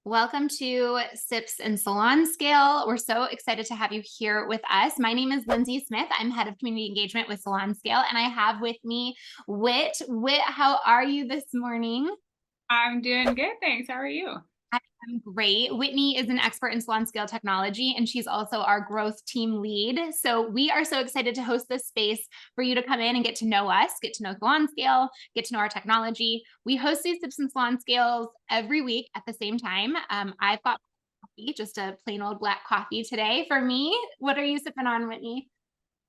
Welcome to Sips and SalonScale. We're so excited to have you here with us. My name is Lynzie Smith. I'm head of community engagement with SalonScale, and I have with me Whit. Whit, how are you this morning? I'm doing good, thanks. How are you? I'm great. Whitney is an expert in salon scale technology, and she's also our growth team lead. So we are so excited to host this space for you to come in and get to know us, get to know salon scale, get to know our technology. We host these tips and salon scales every week at the same time. I've got coffee, just a plain old black coffee today for me. What are you sipping on, Whitney?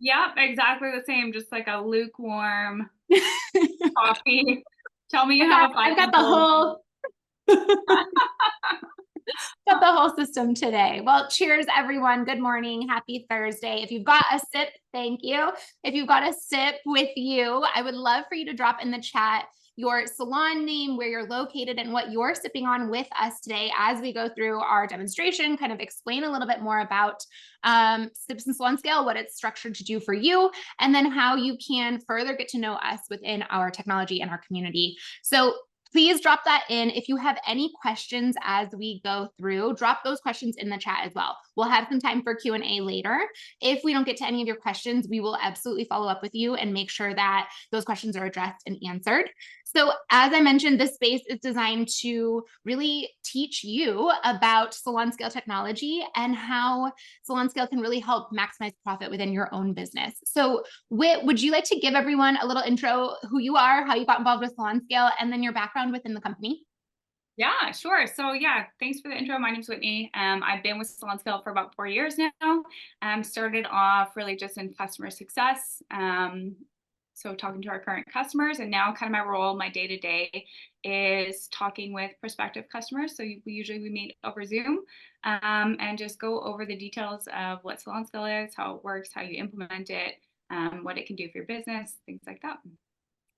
Yep, exactly the same, just like a lukewarm coffee. Tell me you have a I've got five-month the old. whole got the whole system today. Well, cheers, everyone. Good morning. Happy Thursday. If you've got a sip, thank you. If you've got a sip with you, I would love for you to drop in the chat your salon name, where you're located, and what you're sipping on with us today as we go through our demonstration, kind of explain a little bit more about Sips and Salon Scale, what it's structured to do for you, and then how you can further get to know us within our technology and our community. So please drop that in. If you have any questions as we go through, drop those questions in the chat as well. We'll have some time for Q&A later. If we don't get to any of your questions, we will absolutely follow up with you and make sure that those questions are addressed and answered. So as I mentioned, this space is designed to really teach you about salon scale technology and how salon scale can really help maximize profit within your own business. So Whit, would you like to give everyone a little intro, who you are, how you got involved with SalonScale, and then your background within the company? Yeah, sure. So yeah, thanks for the intro. My name's Whitney. I've been with SalonScale for about 4 years now. Started off really just in customer success. So talking to our current customers, and now kind of my role, my day to day, is talking with prospective customers. So we meet over Zoom, and just go over the details of what SalonScale is, how it works, how you implement it, what it can do for your business, things like that.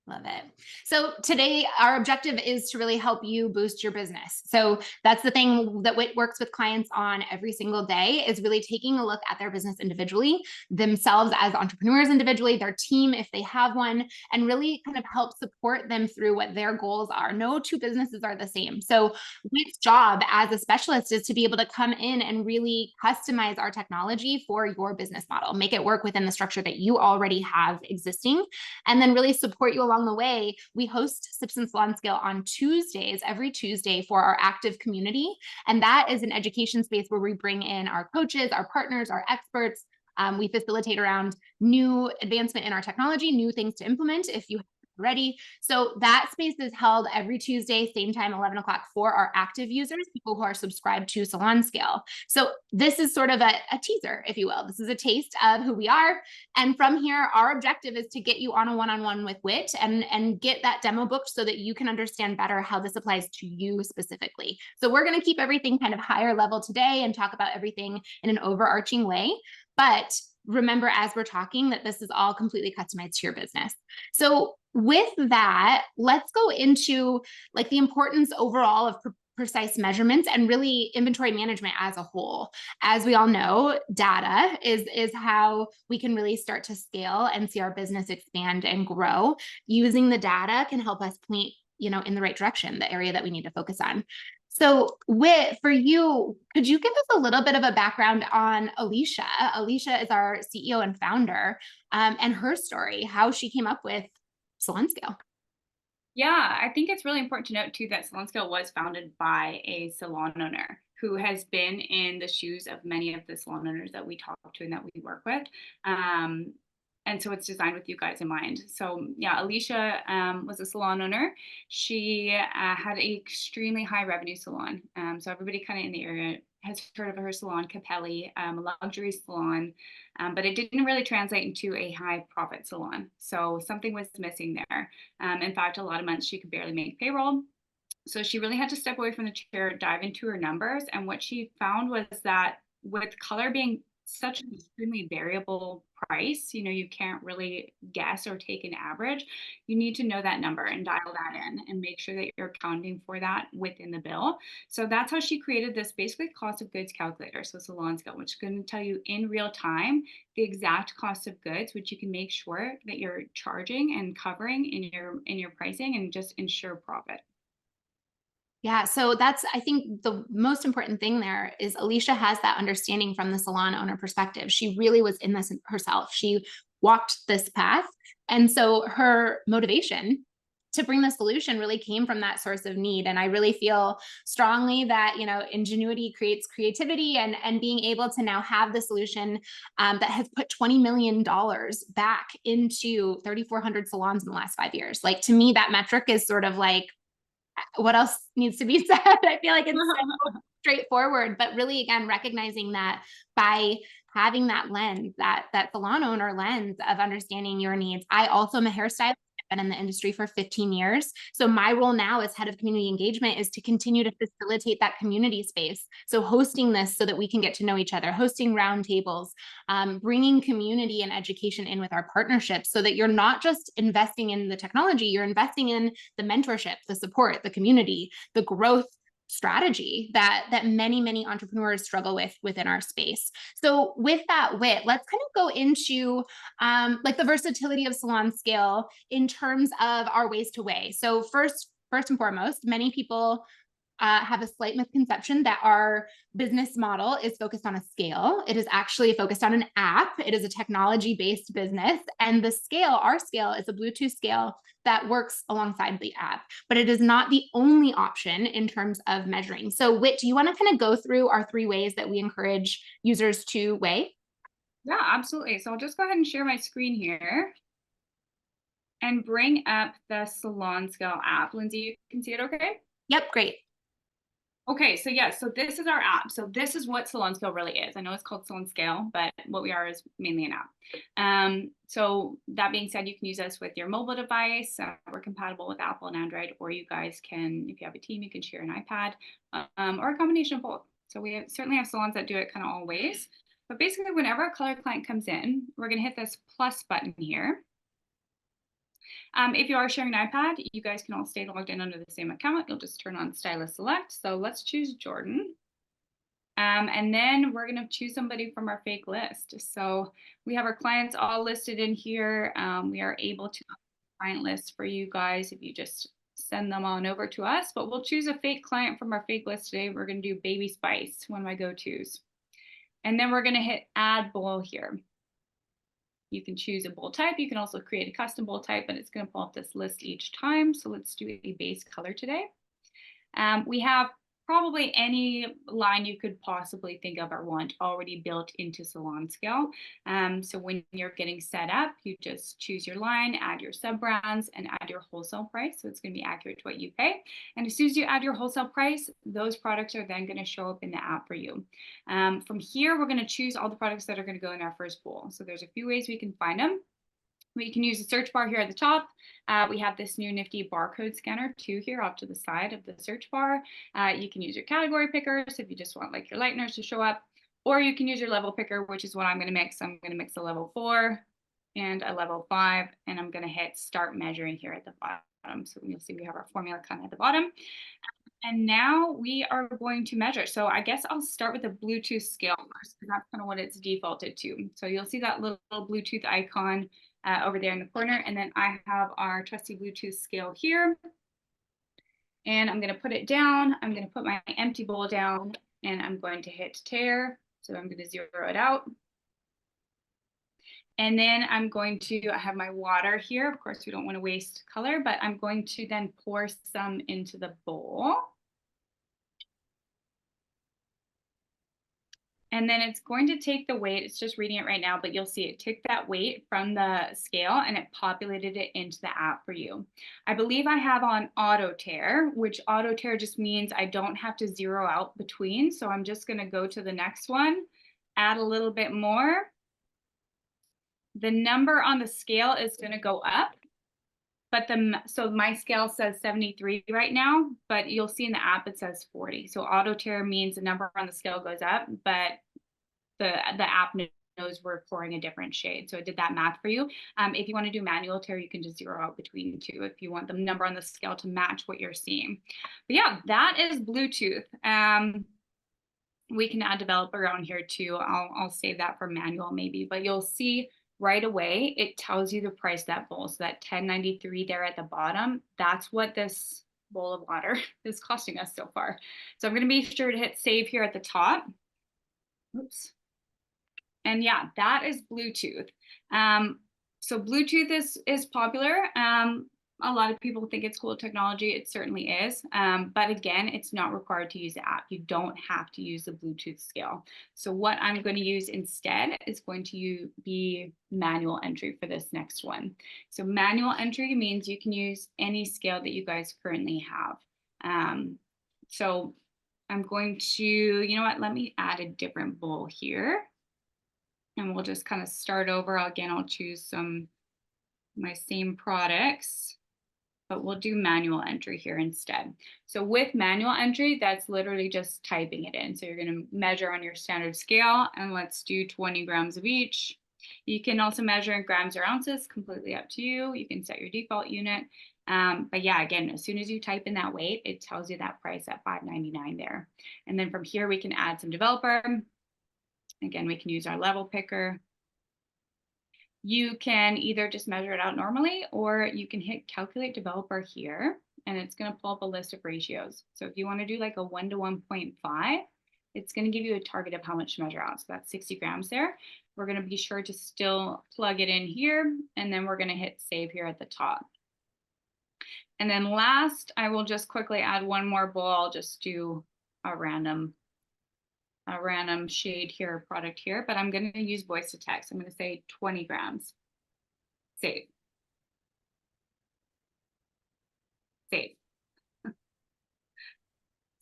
Love it. So today, our objective is to really help you boost your business. So that's the thing that Whit works with clients on every single day, is really taking a look at their business individually, themselves as entrepreneurs individually, their team if they have one, and really kind of help support them through what their goals are. No two businesses are the same. So Whit's job as a specialist is to be able to come in and really customize our technology for your business model, make it work within the structure that you already have existing, and then really support you along the way. We host Sips and Salon Scale on Tuesdays, every Tuesday, for our active community. And that is an education space where we bring in our coaches, our partners, our experts. We facilitate around new advancement in our technology, new things to implement if you ready. So that space is held every Tuesday, same time, 11 o'clock, for our active users, people who are subscribed to SalonScale. So this is sort of a teaser, if you will. This is a taste of who we are. And from here, our objective is to get you on a one-on-one with Whit and get that demo booked so that you can understand better how this applies to you specifically. So we're going to keep everything kind of higher level today and talk about everything in an overarching way. But remember, as we're talking, that this is all completely customized to your business. So with that, let's go into like the importance overall of precise measurements and really inventory management as a whole. As we all know, data is how we can really start to scale and see our business expand and grow. Using the data can help us point, in the right direction, the area that we need to focus on. So, Whit, for you, could you give us a little bit of a background on Alicia? Alicia is our CEO and founder, and her story, how she came up with SalonScale. Yeah, I think it's really important to note too that SalonScale was founded by a salon owner who has been in the shoes of many of the salon owners that we talk to and that we work with. And so it's designed with you guys in mind. So yeah, Alicia was a salon owner. She had an extremely high revenue salon. So everybody kind of in the area has heard of her salon, Capelli, a luxury salon, but it didn't really translate into a high profit salon. So something was missing there. In fact, a lot of months she could barely make payroll. So she really had to step away from the chair, dive into her numbers. And what she found was that with color being such an extremely variable price, you can't really guess or take an average. You need to know that number and dial that in and make sure that you're accounting for that within the bill. So that's how she created this basically cost of goods calculator. So SalonScale, which is going to tell you in real time the exact cost of goods, which you can make sure that you're charging and covering in your pricing and just ensure profit. Yeah, so that's, I think, the most important thing there is Alicia has that understanding from the salon owner perspective. She really was in this herself. She walked this path. And so her motivation to bring the solution really came from that source of need. And I really feel strongly that, ingenuity creates creativity, and being able to now have the solution that has put $20 million back into 3,400 salons in the last 5 years. Like, to me, that metric is sort of like, what else needs to be said? I feel like it's so straightforward, but really, again, recognizing that by having that lens, that salon owner lens of understanding your needs. I also am a hairstylist. I've been in the industry for 15 years. So my role now as head of community engagement is to continue to facilitate that community space. So hosting this so that we can get to know each other, hosting roundtables, bringing community and education in with our partnerships, so that you're not just investing in the technology, you're investing in the mentorship, the support, the community, the growth strategy that many entrepreneurs struggle with within our space. So with that, let's kind of go into like the versatility of SalonScale in terms of our ways to weigh. So first and foremost, many people have a slight misconception that our business model is focused on a scale. It is actually focused on an app. It is a technology-based business. And our scale is a Bluetooth scale that works alongside the app, but it is not the only option in terms of measuring. So Whit, do you want to kind of go through our 3 ways that we encourage users to weigh? Yeah, absolutely. So I'll just go ahead and share my screen here and bring up the SalonScale app. Lynzie, you can see it okay? Yep, great. Okay, so yeah, so this is our app. So this is what SalonScale really is. I know it's called SalonScale, but what we are is mainly an app. So that being said, you can use us with your mobile device. We're compatible with Apple and Android, or you guys can, if you have a team, you can share an iPad, or a combination of both. So we certainly have salons that do it kind of all ways. But basically, whenever a color client comes in, we're going to hit this plus button here. If you are sharing an iPad, you guys can all stay logged in under the same account. You'll just turn on Stylist Select. So let's choose Jordan. And then we're going to choose somebody from our fake list. So we have our clients all listed in here. We are able to client list for you guys if you just send them on over to us. But we'll choose a fake client from our fake list today. We're going to do Baby Spice, one of my go-tos. And then we're going to hit Add Bowl here. You can choose a bowl type. You can also create a custom bowl type, but it's going to pull up this list each time. So let's do a base color today. We have probably any line you could possibly think of or want already built into SalonScale. So when you're getting set up, you just choose your line, add your sub brands, and add your wholesale price. So it's going to be accurate to what you pay. And as soon as you add your wholesale price, those products are then going to show up in the app for you. From here, we're going to choose all the products that are going to go in our first bowl. So there's a few ways we can find them. We can use the search bar here at the top. We have this new nifty barcode scanner too here off to the side of the search bar. You can use your category pickers if you just want like your lighteners to show up, or you can use your level picker, which is what I'm going to mix. I'm going to mix a level 4 and a level 5, and I'm going to hit start measuring here at the bottom. So you'll see we have our formula kind of at the bottom. And now we are going to measure. So I guess I'll start with the Bluetooth scale first, because that's kind of what it's defaulted to. So you'll see that little Bluetooth icon over there in the corner. And then I have our trusty Bluetooth scale here. And I'm going to put it down. I'm going to put my empty bowl down, and I'm going to hit tare. So I'm going to zero it out. And then I'm going to have my water here. Of course, we don't want to waste color, but I'm going to then pour some into the bowl. And then it's going to take the weight. It's just reading it right now, but you'll see it took that weight from the scale and it populated it into the app for you. I believe I have on auto tare, which auto tare just means I don't have to zero out between. So I'm just going to go to the next one, add a little bit more. The number on the scale is going to go up. But so my scale says 73 right now, but you'll see in the app it says 40. So auto tare means the number on the scale goes up, but the app knows we're pouring a different shade. So it did that math for you. If you want to do manual tare, you can just zero out between the two if you want the number on the scale to match what you're seeing. But yeah, that is Bluetooth. We can add developer on here too. I'll save that for manual maybe, but you'll see right away, it tells you the price of that bowl. So that $10.93 there at the bottom, that's what this bowl of water is costing us so far. So I'm going to be sure to hit save here at the top. Oops. And yeah, that is Bluetooth. So Bluetooth is popular. A lot of people think it's cool technology. It certainly is. But again, it's not required to use the app. You don't have to use the Bluetooth scale. So what I'm going to use instead is going to be manual entry for this next one. So manual entry means you can use any scale that you guys currently have. So I'm going to, you know what, let me add a different bowl here. And we'll just kind of start over. Again, I'll choose my same products, but we'll do manual entry here instead. So with manual entry, that's literally just typing it in. So you're going to measure on your standard scale, and let's do 20 grams of each. You can also measure in grams or ounces, completely up to you. You can set your default unit. But yeah, again, as soon as you type in that weight, it tells you that price at $5.99 there. And then from here, we can add some developer. Again, we can use our level picker. You can either just measure it out normally, or you can hit calculate developer here, and it's going to pull up a list of ratios. So if you want to do like a 1 to 1.5, it's going to give you a target of how much to measure out. So that's 60 grams there. We're going to be sure to still plug it in here, and then we're going to hit save here at the top. And then last, I will just quickly add one more bowl. I'll just do a random shade here, product here, but I'm going to use voice to text. I'm going to say 20 grams. Save. Save.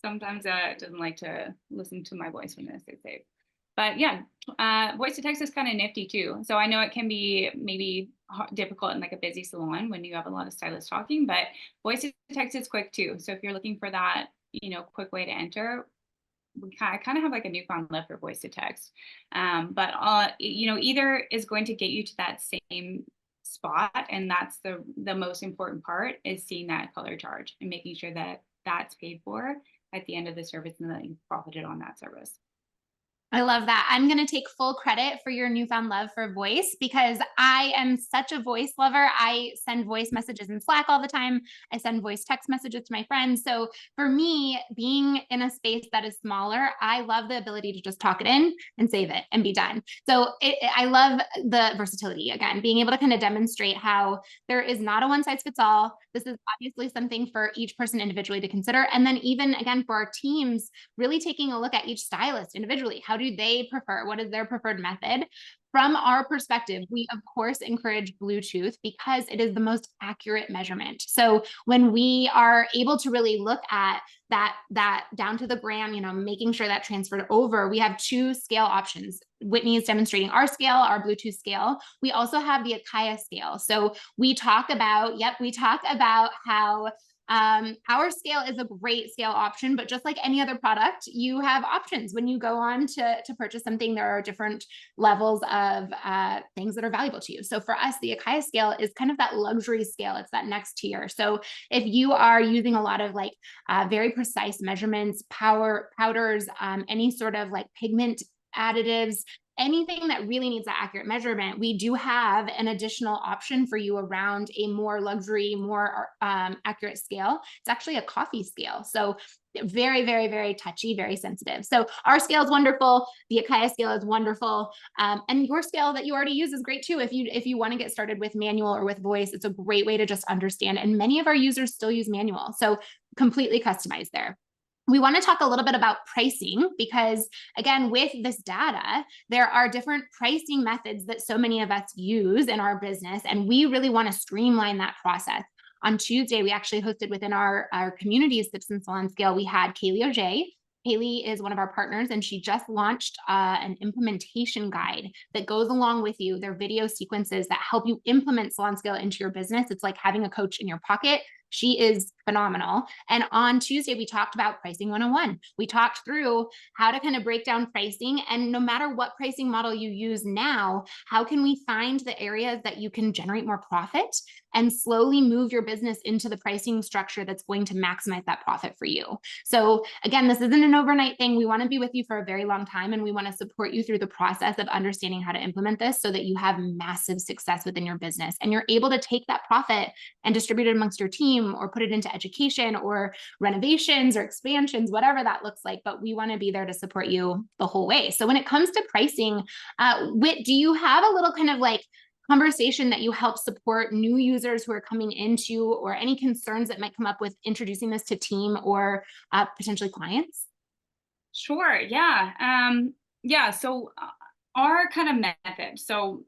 Sometimes it doesn't like to listen to my voice when I say save. But yeah, voice to text is kind of nifty too. So I know it can be maybe difficult in like a busy salon when you have a lot of stylists talking, but voice to text is quick too. So if you're looking for that, quick way to enter, I kind of have like a newfound love for voice to text. But either is going to get you to that same spot, and that's the most important part, is seeing that color charge and making sure that that's paid for at the end of the service and that you profited on that service. I love that. I'm going to take full credit for your newfound love for voice, because I am such a voice lover. I send voice messages in Slack all the time. I send voice text messages to my friends. So for me, being in a space that is smaller, I love the ability to just talk it in and save it and be done. So I love the versatility, again, being able to kind of demonstrate how there is not a one size fits all. This is obviously something for each person individually to consider. And then even again, for our teams, really taking a look at each stylist individually. How do they prefer? What is their preferred method? From our perspective, we of course encourage Bluetooth because it is the most accurate measurement. So when we are able to really look at that down to the gram, making sure that transferred over, we have 2 scale options. Whitney is demonstrating our scale, our Bluetooth scale. We also have the Akaya scale. So we talk about how our scale is a great scale option, but just like any other product, you have options. When you go on to purchase something, there are different levels of things that are valuable to you. So for us, the Akaya scale is kind of that luxury scale. It's that next tier. So if you are using a lot of like very precise measurements, powders, any sort of like pigment additives, anything that really needs that accurate measurement, we do have an additional option for you around a more luxury, more accurate scale. It's actually a coffee scale. So very, very, very touchy, very sensitive. So our scale is wonderful. The Akaya scale is wonderful. And your scale that you already use is great too. If you want to get started with manual or with voice, it's a great way to just understand. And many of our users still use manual. So completely customized there. We want to talk a little bit about pricing because, again, with this data, there are different pricing methods that so many of us use in our business, and we really want to streamline that process. On Tuesday, we actually hosted within our community of Sips and SalonScale, we had Kaylee O'Jay. Kaylee is one of our partners, and she just launched an implementation guide that goes along with you. They're video sequences that help you implement SalonScale into your business. It's like having a coach in your pocket. She is phenomenal. And on Tuesday, we talked about pricing 101. We talked through how to kind of break down pricing. And no matter what pricing model you use now, how can we find the areas that you can generate more profit and slowly move your business into the pricing structure that's going to maximize that profit for you. So again, this isn't an overnight thing. We want to be with you for a very long time, and we want to support you through the process of understanding how to implement this so that you have massive success within your business and you're able to take that profit and distribute it amongst your team or put it into education or renovations or expansions, whatever that looks like. But we want to be there to support you the whole way. So when it comes to pricing, Whit, do you have a little kind of like conversation that you help support new users who are coming into, or any concerns that might come up with introducing this to team or potentially clients? Sure. Yeah. Yeah. So our kind of method. So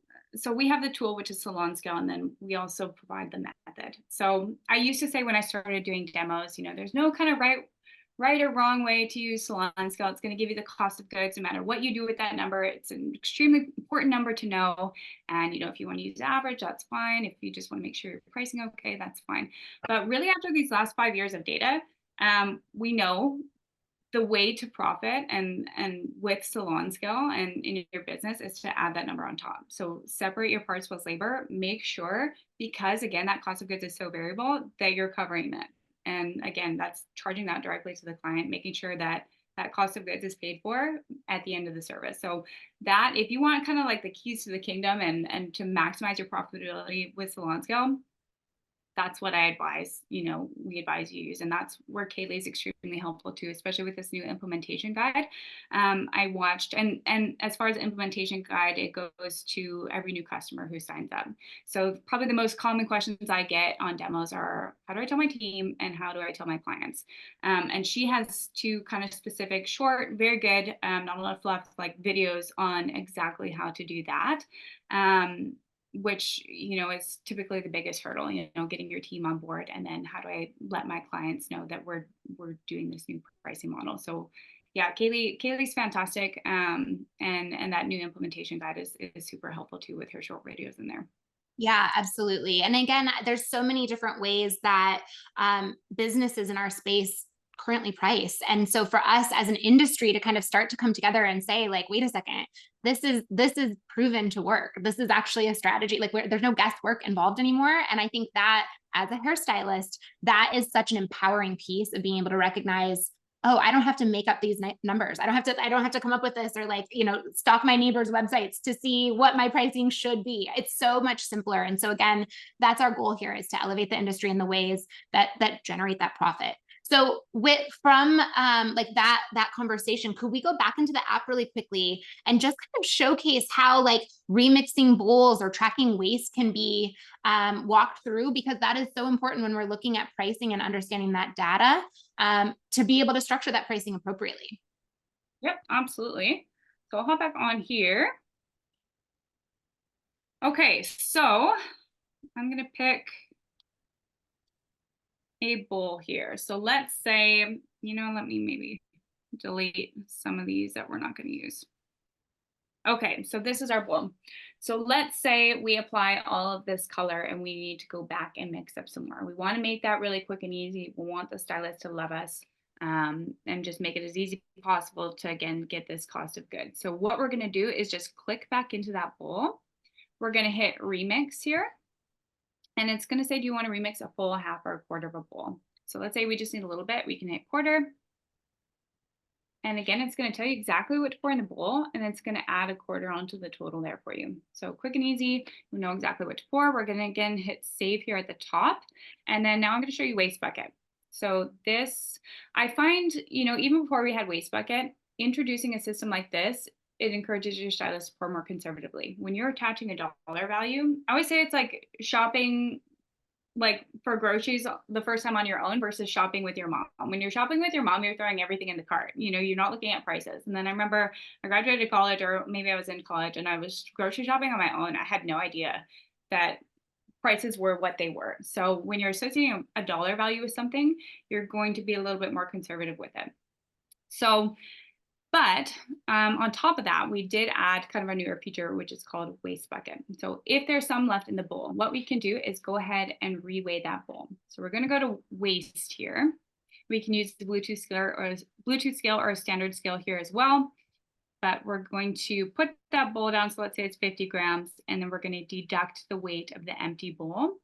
we have the tool, which is SalonScale, and then we also provide the method. So I used to say when I started doing demos, there's no kind of right or wrong way to use SalonScale. It's going to give you the cost of goods no matter what you do with that number. It's an extremely important number to know. And if you want to use average, that's fine. If you just want to make sure you're pricing okay, that's fine. But really, after these last 5 years of data, we know the way to profit and with SalonScale and in your business is to add that number on top. So separate your parts plus labor, make sure, because again, that cost of goods is so variable, that you're covering that. And again, that's charging that directly to the client, making sure that that cost of goods is paid for at the end of the service. So that, if you want kind of like the keys to the kingdom and to maximize your profitability with SalonScale, that's what I advise, we advise you use. And that's where Kaylee is extremely helpful too, especially with this new implementation guide. I watched, and as far as the implementation guide, it goes to every new customer who signs up. So probably the most common questions I get on demos are, how do I tell my team and how do I tell my clients? And she has two kind of specific, short, very good, not a lot of fluff, like videos on exactly how to do that. Which is typically the biggest hurdle, getting your team on board, and then how do I let my clients know that we're doing this new pricing model. So yeah, Kaylee's fantastic, and that new implementation guide is super helpful too, with her short videos in there. Yeah, absolutely. And again, there's so many different ways that businesses in our space currently price. And so for us as an industry to kind of start to come together and say, like, wait a second, this is proven to work. This is actually a strategy. Like, there's no guesswork involved anymore. And I think that as a hairstylist, that is such an empowering piece of being able to recognize, oh, I don't have to make up these numbers. I don't have to come up with this, or like, stalk my neighbors' websites to see what my pricing should be. It's so much simpler. And so again, that's our goal here, is to elevate the industry in the ways that generate that profit. So from like that conversation, could we go back into the app really quickly and just kind of showcase how like remixing bowls or tracking waste can be walked through? Because that is so important when we're looking at pricing and understanding that data, to be able to structure that pricing appropriately. Yep, absolutely. So I'll hop back on here. Okay, so I'm going to pick a bowl here. So let's say, let me maybe delete some of these that we're not going to use. Okay, so this is our bowl. So let's say we apply all of this color and we need to go back and mix up some more. We want to make that really quick and easy. We want the stylist to love us, and just make it as easy as possible to, again, get this cost of goods. So what we're going to do is just click back into that bowl. We're going to hit remix here. And it's going to say, do you want to remix a full, half, or a quarter of a bowl? So let's say we just need a little bit. We can hit quarter. And again, it's going to tell you exactly what to pour in the bowl, and it's going to add a quarter onto the total there for you. So quick and easy, we know exactly what to pour. We're going to again hit save here at the top. And then now I'm going to show you waste bucket. So this, I find, even before we had waste bucket, introducing a system like this, it encourages your stylist to pour more conservatively. When you're attaching a dollar value, I always say it's like shopping, like for groceries the first time on your own versus shopping with your mom. When you're shopping with your mom, you're throwing everything in the cart. You're not looking at prices. And then I remember I graduated college, or maybe I was in college, and I was grocery shopping on my own. I had no idea that prices were what they were. So when you're associating a dollar value with something, you're going to be a little bit more conservative with it. So, but on top of that, we did add kind of a newer feature, which is called waste bucket. So if there's some left in the bowl, what we can do is go ahead and reweigh that bowl. So we're going to go to waste here. We can use the Bluetooth scale or a standard scale here as well. But we're going to put that bowl down. So let's say it's 50 grams, and then we're going to deduct the weight of the empty bowl.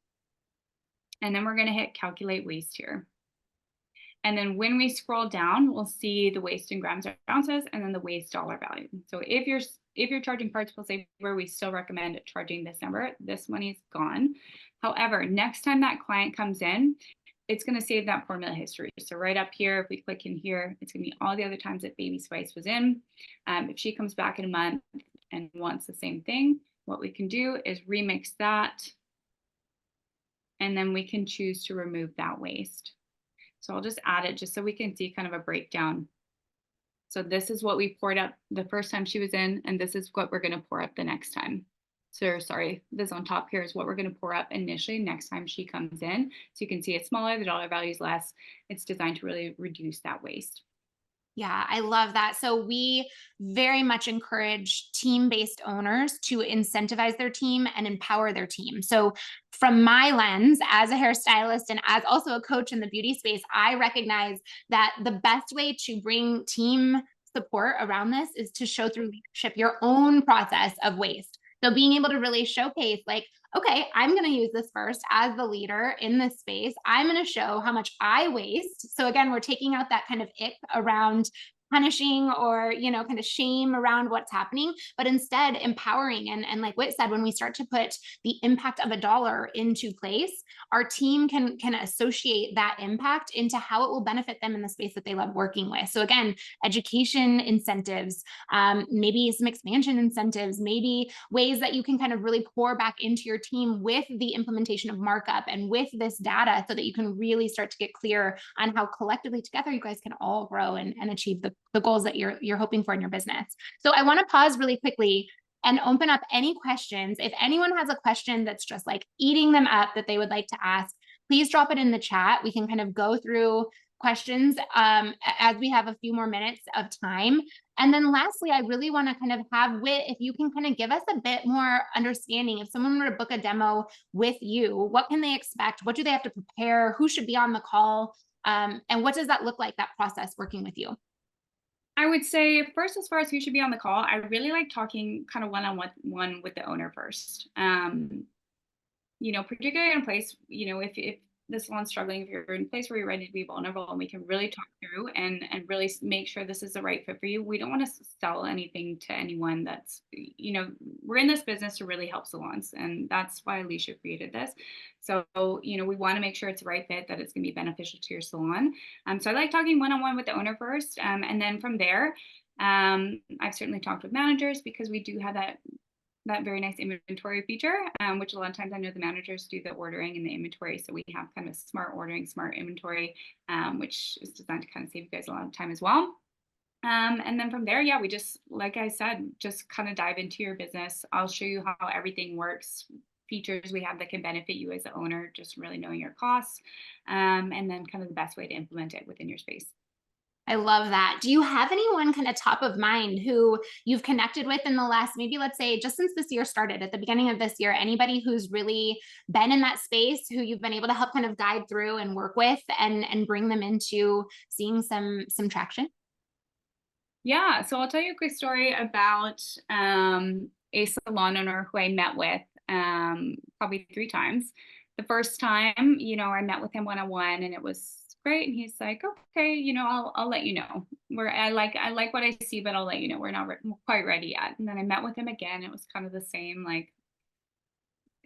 And then we're going to hit calculate waste here. And then when we scroll down, we'll see the waste in grams or ounces and then the waste dollar value. So if you're charging parts per saver, we still recommend charging this number. This money is gone. However, next time that client comes in, it's going to save that formula history. So right up here, if we click in here, it's going to be all the other times that Baby Spice was in. If she comes back in a month and wants the same thing, what we can do is remix that. And then we can choose to remove that waste. So I'll just add it just so we can see kind of a breakdown. So this is what we poured up the first time she was in, and this is what we're going to pour up the next time. So sorry, this on top here is what we're going to pour up initially next time she comes in. So you can see it's smaller, the dollar value is less. It's designed to really reduce that waste. Yeah, I love that. So we very much encourage team-based owners to incentivize their team and empower their team. So from my lens as a hairstylist and as also a coach in the beauty space, I recognize that the best way to bring team support around this is to show through leadership your own process of waste. So being able to really showcase like, okay, I'm going to use this first as the leader in this space. I'm going to show how much I waste. So again, we're taking out that kind of ick around punishing or, you know, kind of shame around what's happening, but instead empowering. And like Whit said, when we start to put the impact of a dollar into place, our team can associate that impact into how it will benefit them in the space that they love working with. So again, education incentives, maybe some expansion incentives, maybe ways that you can kind of really pour back into your team with the implementation of markup and with this data so that you can really start to get clear on how collectively together you guys can all grow and achieve the goals that you're hoping for in your business. So I want to pause really quickly and open up any questions. If anyone has a question that's just like eating them up that they would like to ask, please drop it in the chat. We can kind of go through questions as we have a few more minutes of time. And then lastly, I really want to kind of have Whit, if you can kind of give us a bit more understanding. If someone were to book a demo with you, what can they expect? What do they have to prepare? Who should be on the call? And what does that look like, that process working with you? I would say first, as far as who should be on the call, I really like talking kind of one-on-one with the owner first. Particularly in a place, if the salon's struggling, if you're in a place where you're ready to be vulnerable and we can really talk through and really make sure this is the right fit for you. We don't want to sell anything to anyone that's, we're in this business to really help salons. And that's why Alicia created this. So, we want to make sure it's the right fit, that it's going to be beneficial to your salon. So I like talking one-on-one with the owner first. And then from there, I've certainly talked with managers because we do have that very nice inventory feature, which a lot of times I know the managers do the ordering and the inventory. So we have kind of smart ordering, smart inventory, which is designed to kind of save you guys a lot of time as well. And then from there, we just, like I said, just kind of dive into your business. I'll show you how everything works, features we have that can benefit you as the owner, just really knowing your costs, and then kind of the best way to implement it within your space. I love that. Do you have anyone kind of top of mind who you've connected with in the last, maybe let's say just since this year started, at the beginning of this year, anybody who's really been in that space who you've been able to help kind of guide through and work with and bring them into seeing some traction? Yeah, so I'll tell you a quick story about a salon owner who I met with probably 3 times. The first time, I met with him one-on-one and it was great. And he's like, okay, I'll let you know. I like what I see, but I'll let you know. We're not quite ready yet. And then I met with him again. It was kind of the same, like,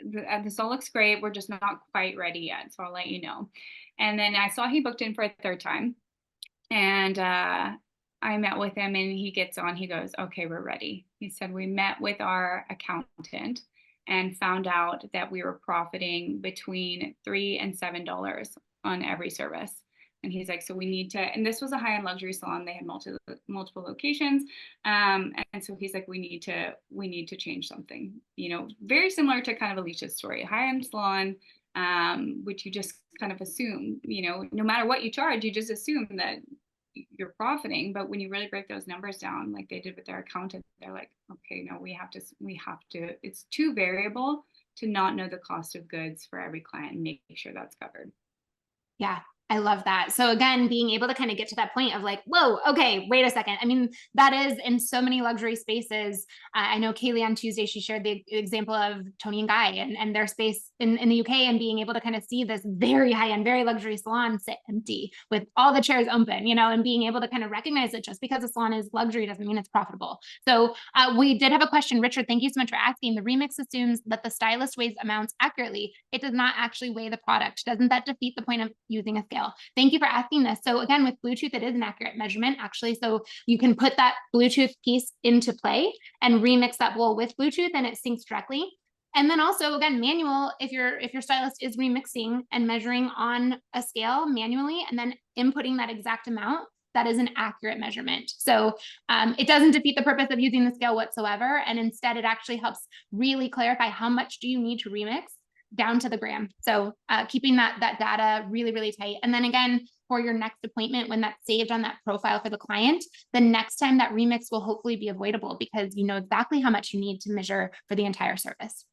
this all looks great. We're just not quite ready yet. So I'll let you know. And then I saw he booked in for a 3rd time. And I met with him and he gets on, he goes, okay, we're ready. He said, we met with our accountant and found out that we were profiting between $3 and $7 on every service. And he's like, so we need to, and this was a high-end luxury salon. They had multiple locations. And so he's like, we need to change something, very similar to kind of Alicia's story, high-end salon, which you just kind of assume, no matter what you charge, you just assume that you're profiting. But when you really break those numbers down, like they did with their accountant, they're like, okay, no, we have to, it's too variable to not know the cost of goods for every client and make sure that's covered. Yeah, I love that. So again, being able to kind of get to that point of like, whoa, okay, wait a second. I mean, that is in so many luxury spaces. I know Kaylee on Tuesday, she shared the example of Tony and Guy and their space in the UK and being able to kind of see this very high-end, very luxury salon sit empty with all the chairs open, and being able to kind of recognize that just because a salon is luxury doesn't mean it's profitable. So we did have a question. Richard, thank you so much for asking. The remix assumes that the stylist weighs amounts accurately. It does not actually weigh the product. Doesn't that defeat the point of using a scale? Thank you for asking this. So again, with Bluetooth, it is an accurate measurement, actually. So you can put that Bluetooth piece into play and remix that bowl with Bluetooth, and it syncs directly. And then also, again, manual, if your stylist is remixing and measuring on a scale manually and then inputting that exact amount, that is an accurate measurement. So it doesn't defeat the purpose of using the scale whatsoever. And instead, it actually helps really clarify how much do you need to remix down to the gram. So keeping that data really, really tight. And then again, for your next appointment, when that's saved on that profile for the client, the next time that remix will hopefully be avoidable because you know exactly how much you need to measure for the entire service.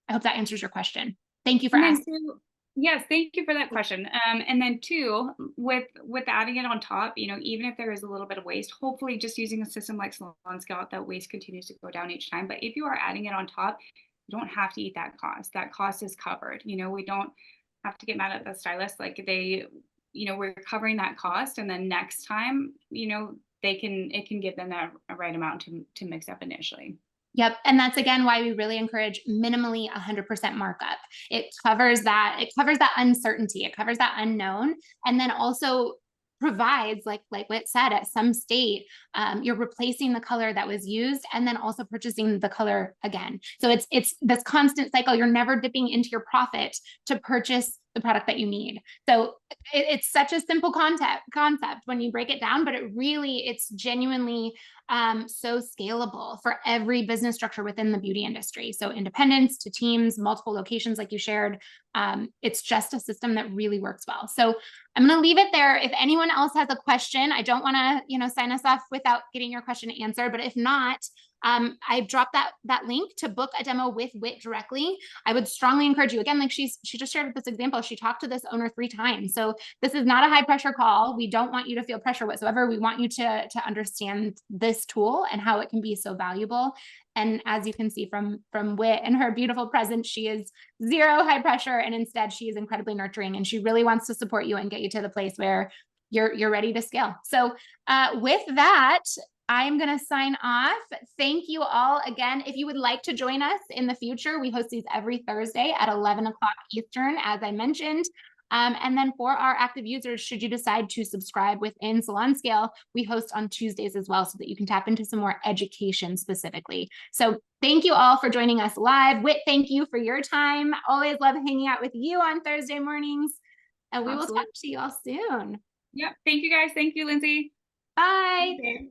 I hope that answers your question. Thank you for asking. Yes, thank you for that question. And then two, with adding it on top, even if there is a little bit of waste, hopefully just using a system like SalonScale, that waste continues to go down each time. But if you are adding it on top, you don't have to eat that cost. That cost is covered. We don't have to get mad at the stylist. Like we're covering that cost, and then next time, it can give them that right amount to mix up initially. Yep. And that's again why we really encourage minimally 100% markup. It covers that uncertainty, it covers that unknown, and then also provides, like Whit said, at some state, you're replacing the color that was used and then also purchasing the color again. So it's this constant cycle. You're never dipping into your profit to purchase the product that you need. So it's such a simple concept when you break it down, but it's genuinely so scalable for every business structure within the beauty industry. So independents to teams, multiple locations, like you shared, it's just a system that really works well. So I'm going to leave it there. If anyone else has a question, I don't want to, sign us off without getting your question answered, but if not, I dropped that link to book a demo with Whit directly. I would strongly encourage you, again, like she just shared this example. She talked to this owner 3 times. So this is not a high pressure call. We don't want you to feel pressure whatsoever. We want you to understand this tool and how it can be so valuable. And as you can see from Whit and her beautiful presence, she is zero high pressure. And instead she is incredibly nurturing, and she really wants to support you and get you to the place where you're ready to scale. So with that, I'm going to sign off. Thank you all again. If you would like to join us in the future, we host these every Thursday at 11 o'clock Eastern, as I mentioned. And then for our active users, should you decide to subscribe within SalonScale, we host on Tuesdays as well, so that you can tap into some more education specifically. So thank you all for joining us live. Whit, thank you for your time. Always love hanging out with you on Thursday mornings. And we will talk to you all soon. Yep. Thank you guys. Thank you, Lynzie. Bye. Okay.